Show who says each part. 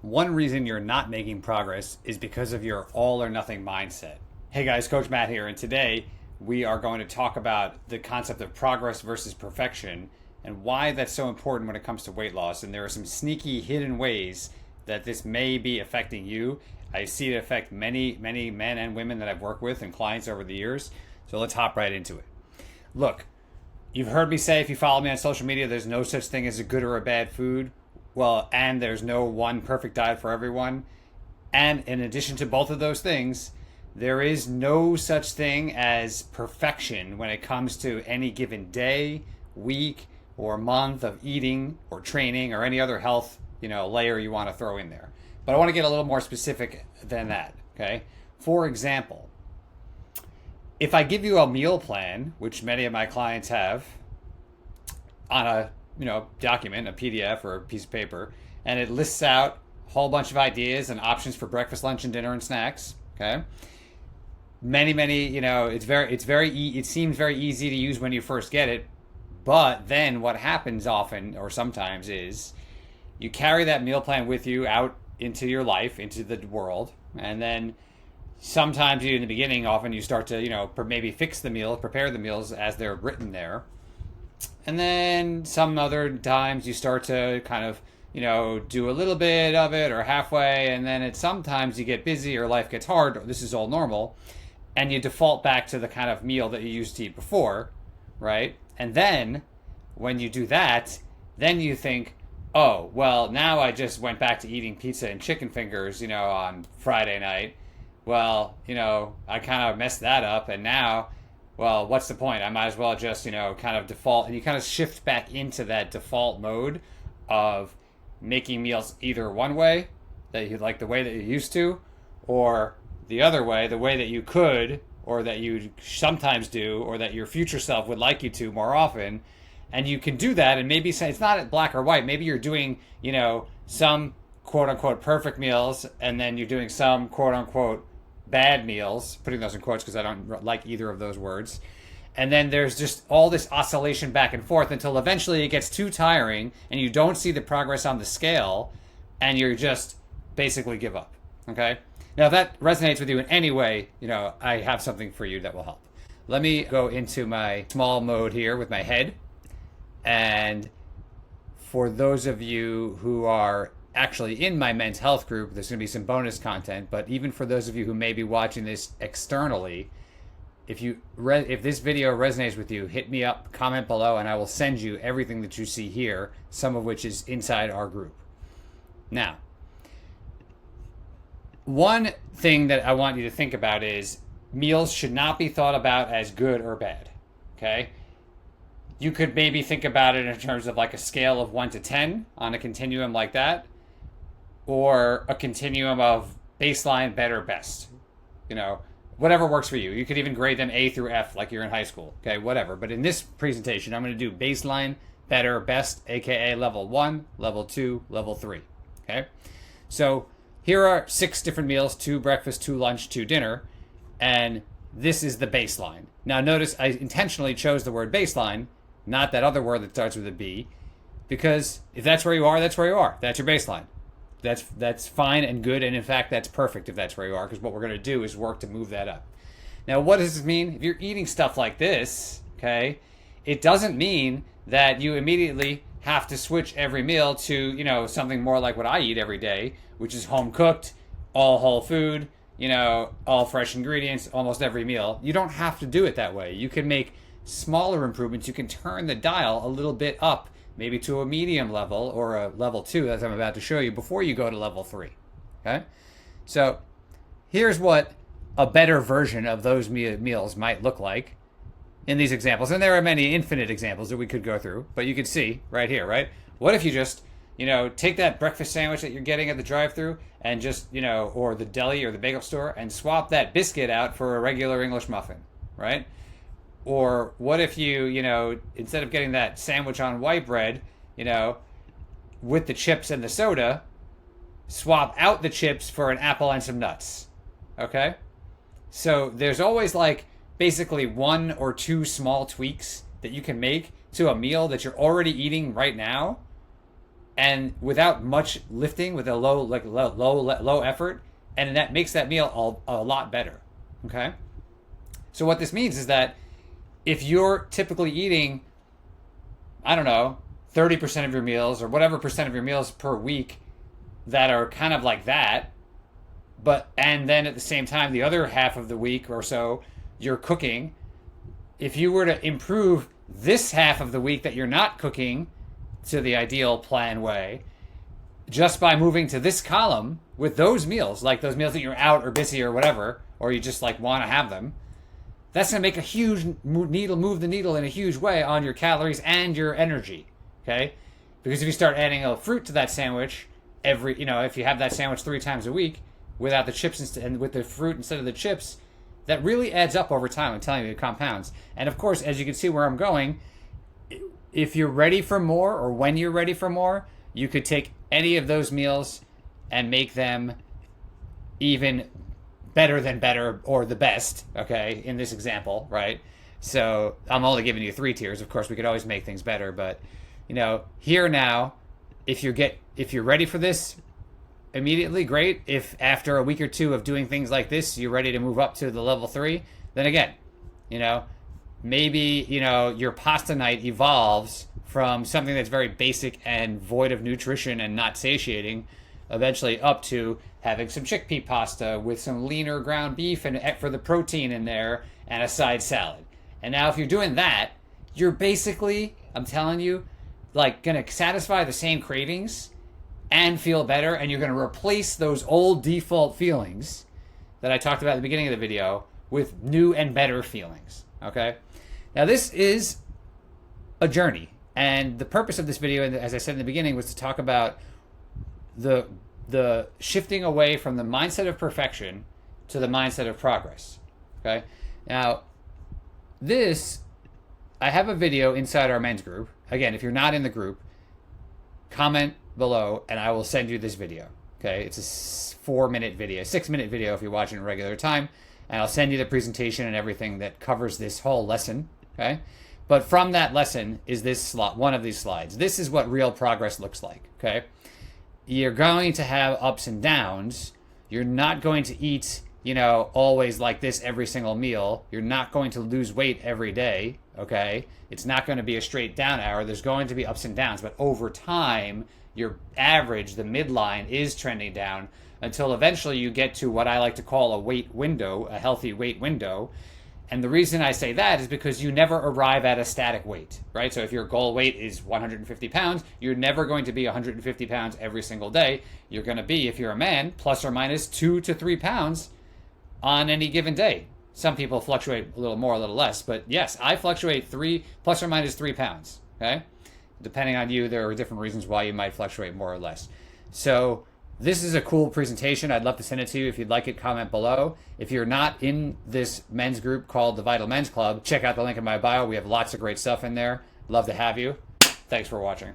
Speaker 1: One reason you're not making progress is because of your all or nothing mindset. Hey guys, Coach Matt here, and today we are going to talk about the concept of progress versus perfection and why that's so important when it comes to weight loss. And there are some sneaky hidden ways that this may be affecting you. I see it affect many men and women that I've worked with and clients over the years. So let's hop right into it. Look, you've heard me say, if you follow me on social media, there's no such thing as a good or a bad food. Well, and there's no one perfect diet for everyone. And in addition to both of those things, there is no such thing as perfection when it comes to any given day, week, or month of eating or training or any other health, layer you want to throw in there. But I want to get a little more specific than that, okay? For example, if I give you a meal plan, which many of my clients have, on a document, a PDF or a piece of paper, and it lists out a whole bunch of ideas and options for breakfast, lunch, and dinner and snacks. Okay, it seems very easy to use when you first get it, but then what happens often or sometimes is you carry that meal plan with you out into your life, into the world, and then sometimes in the beginning, often you start to maybe fix the meal, prepare the meals as they're written there. And then some other times you start to kind of, do a little bit of it or halfway. And then sometimes you get busy or life gets hard. Or this is all normal. And you default back to the kind of meal that you used to eat before, right? And then when you do that, then you think, oh, well, now I just went back to eating pizza and chicken fingers, on Friday night. Well, I kind of messed that up. And now, well, what's the point? I might as well just, kind of default. And you kind of shift back into that default mode of making meals either one way, that you like the way that you used to, or the other way, the way that you could, or that you sometimes do, or that your future self would like you to more often. And you can do that, and maybe say it's not black or white. Maybe you're doing, some quote unquote perfect meals, and then you're doing some quote unquote bad meals, putting those in quotes because I don't like either of those words. And then there's just all this oscillation back and forth until eventually it gets too tiring and you don't see the progress on the scale and you just basically give up. Okay? Now, if that resonates with you in any way, I have something for you that will help. Let me go into my small mode here with my head. And for those of you who are actually in my men's health group, there's going to be some bonus content. But even for those of you who may be watching this externally, if this video resonates with you, hit me up, comment below, and I will send you everything that you see here, some of which is inside our group. Now, one thing that I want you to think about is meals should not be thought about as good or bad. Okay? You could maybe think about it in terms of like a scale of 1 to 10 on a continuum like that, or a continuum of baseline, better, best. Whatever works for you. You could even grade them A through F like you're in high school. Okay, whatever. But in this presentation, I'm going to do baseline, better, best, aka level 1, level 2, level 3. Okay? So here are 6 different meals, 2 breakfast, 2 lunch, 2 dinner, and this is the baseline. Now notice I intentionally chose the word baseline, not that other word that starts with a B, because if that's where you are, that's where you are. That's your baseline. That's fine and good, and in fact, that's perfect if that's where you are, because what we're going to do is work to move that up. Now, what does this mean? If you're eating stuff like this, okay, it doesn't mean that you immediately have to switch every meal to, something more like what I eat every day, which is home cooked, all whole food, all fresh ingredients, almost every meal. You don't have to do it that way. You can make smaller improvements. You can turn the dial a little bit up, maybe to a medium level or a level 2, as I'm about to show you, before you go to level 3. Okay? So here's what a better version of those meals might look like in these examples. And there are many infinite examples that we could go through, but you can see right here, right? What if you just, take that breakfast sandwich that you're getting at the drive-thru and just, or the deli or the bagel store, and swap that biscuit out for a regular English muffin, right? Or what if you, instead of getting that sandwich on white bread, with the chips and the soda, swap out the chips for an apple and some nuts. Okay? So there's always like basically 1 or 2 small tweaks that you can make to a meal that you're already eating right now and without much lifting, with a low effort, and that makes that meal a lot better. Okay, so what this means is that if you're typically eating, I don't know, 30% of your meals or whatever percent of your meals per week that are kind of like that, and then at the same time the other half of the week or so you're cooking, if you were to improve this half of the week that you're not cooking to the ideal plan way, just by moving to this column with those meals, like those meals that you're out or busy or whatever, or you just like want to have them, that's going to make a huge move the needle in a huge way on your calories and your energy. Okay, because if you start adding a fruit to that sandwich if you have that sandwich 3 times a week without the chips and with the fruit instead of the chips, that really adds up over time. I'm telling you, it compounds. And of course, as you can see where I'm going, if you're ready for more, or when you're ready for more, you could take any of those meals and make them even better than better, or the best, okay, in this example, right? So I'm only giving you 3 tiers. Of course, we could always make things better, but here now, if you're ready for this immediately, great. If after a week or 2 of doing things like this, you're ready to move up to the level 3, then again, maybe, your pasta night evolves from something that's very basic and void of nutrition and not satiating, eventually up to having some chickpea pasta with some leaner ground beef and for the protein in there and a side salad. And now if you're doing that, you're basically, I'm telling you, like going to satisfy the same cravings and feel better, and you're going to replace those old default feelings that I talked about at the beginning of the video with new and better feelings. Okay? Now this is a journey, and the purpose of this video, as I said in the beginning, was to talk about the shifting away from the mindset of perfection to the mindset of progress. Okay? Now, I have a video inside our men's group. Again, if you're not in the group, comment below and I will send you this video. Okay? It's a 4-minute video, 6-minute video if you're watching in regular time, and I'll send you the presentation and everything that covers this whole lesson. Okay? But from that lesson is one of these slides. This is what real progress looks like. Okay? You're going to have ups and downs. You're not going to eat, always like this every single meal. You're not going to lose weight every day, okay? It's not going to be a straight down arrow. There's going to be ups and downs, but over time, your average, the midline, is trending down until eventually you get to what I like to call a weight window, a healthy weight window. And the reason I say that is because you never arrive at a static weight, right? So if your goal weight is 150 pounds, you're never going to be 150 pounds every single day. You're going to be, if you're a man, plus or minus 2 to 3 pounds on any given day. Some people fluctuate a little more, a little less, but yes, I fluctuate plus or minus 3 pounds, okay? Depending on you, there are different reasons why you might fluctuate more or less. So this is a cool presentation. I'd love to send it to you. If you'd like it, comment below. If you're not in this men's group called the Vital Men's Club, check out the link in my bio. We have lots of great stuff in there. Love to have you. Thanks for watching.